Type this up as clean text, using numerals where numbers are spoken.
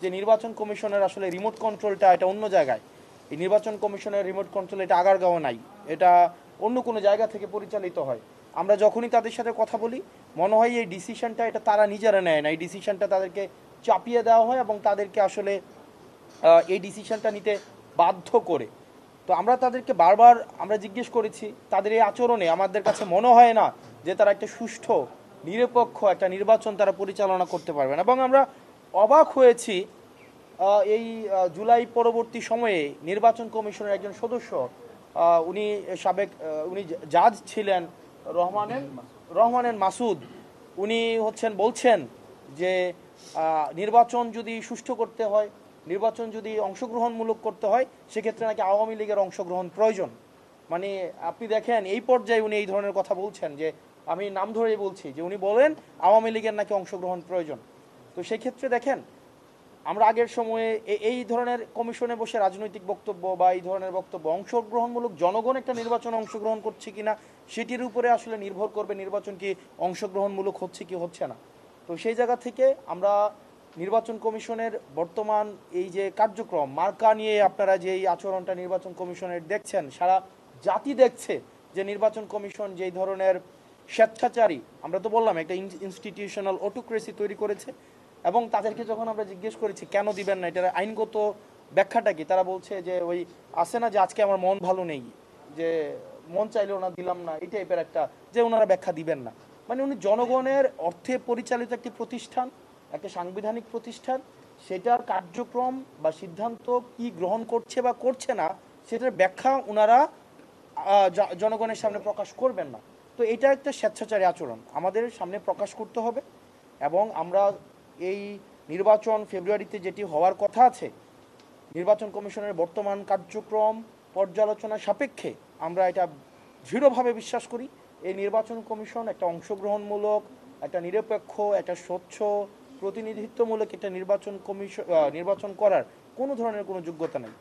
যে নির্বাচন কমিশনের আসলে রিমোট কন্ট্রোলটা এটা অন্য জায়গায়। এই নির্বাচন কমিশনের রিমোট কন্ট্রোল এটা আগারগাঁও নাই, এটা অন্য কোনো জায়গা থেকে পরিচালিত হয়। আমরা যখনই তাদের সাথে কথা বলি মনে হয় এই ডিসিশনটা এটা তারা নিজেরা নেয় না, এই ডিসিশনটা তাদেরকে চাপিয়ে দেওয়া হয় এবং তাদেরকে আসলে এই ডিসিশনটা নিতে বাধ্য করে। তো আমরা তাদেরকে বারবার আমরা জিজ্ঞেস করেছি, তাদের এই আচরণে আমাদের কাছে মনে হয় না যে তারা একটা সুষ্ঠু নিরপেক্ষ একটা নির্বাচন তারা পরিচালনা করতে পারবেন। এবং আমরা অবাক হয়েছি এই জুলাই পরবর্তী সময়ে নির্বাচন কমিশনের একজন সদস্য, উনি সাবেক উনি জাজ ছিলেন, রহমানের মাসুদ, উনি বলছেন যে নির্বাচন যদি সুষ্ঠু করতে হয়, নির্বাচন যদি অংশগ্রহণমূলক করতে হয়, সেক্ষেত্রে নাকি আওয়ামী লীগের অংশগ্রহণ প্রয়োজন। মানে আপনি দেখেন এই পর্যায়ে উনি এই ধরনের কথা বলছেন, যে আমি নাম ধরেই বলছি যে উনি বলেন আওয়ামী লীগের নাকি অংশগ্রহণ প্রয়োজন। তো সেই ক্ষেত্রে দেখেন আমরা আগের সময়ে এই ধরনের কমিশনে বসে রাজনৈতিক বক্তব্য বা এই ধরনের বক্তব্য অংশগ্রহণমূলক, জনগণ একটা নির্বাচনে অংশগ্রহণ করছে কিনা সেটির উপরে আসলে নির্ভর করবে নির্বাচন কি অংশগ্রহণমূলক হচ্ছে কি হচ্ছে না। তো সেই জায়গা থেকে আমরা নির্বাচন কমিশনের বর্তমান এই যে কার্যক্রম মার্কা নিয়ে আপনারা যে এই আচরণটা নির্বাচন কমিশনের দেখছেন, সারা জাতি দেখছে যে নির্বাচন কমিশন যেই ধরনের স্বেচ্ছাচারী, আমরা তো বললাম একটা ইনস্টিটিউশনাল অটোক্রেসি তৈরি করেছে। এবং তাদেরকে যখন আমরা জিজ্ঞেস করেছি কেন দিবেন না, এটার আইনগত ব্যাখ্যাটা কি, তারা বলছে যে ওই আসে না যে আজকে আমার মন ভালো নেই, যে মন চাইলেও না দিলাম না, এই টাইপের একটা, যে ওনারা ব্যাখ্যা দিবেন না। মানে উনি জনগণের অর্থে পরিচালিত একটি প্রতিষ্ঠান, একটা সাংবিধানিক প্রতিষ্ঠান, সেটার কার্যক্রম বা সিদ্ধান্ত কি গ্রহণ করছে বা করছে না সেটার ব্যাখ্যা ওনারা জনগণের সামনে প্রকাশ করবেন না। তো এটা একটা স্বেচ্ছাচারী আচরণ আমাদের সামনে প্রকাশ করতে হবে। এবং আমরা এই নির্বাচন ফেব্রুয়ারিতে যেটি হওয়ার কথা আছে, নির্বাচন কমিশনের বর্তমান কার্যক্রম পর্যালোচনা সাপেক্ষে আমরা এটা দৃঢ়ভাবে বিশ্বাস করি এই নির্বাচন কমিশন একটা অংশগ্রহণমূলক, একটা নিরপেক্ষ, একটা স্বচ্ছ, প্রতিনিধিত্বমূলক একটা নির্বাচন কমিশন নির্বাচন করার কোনো ধরনের কোনো যোগ্যতা নেই।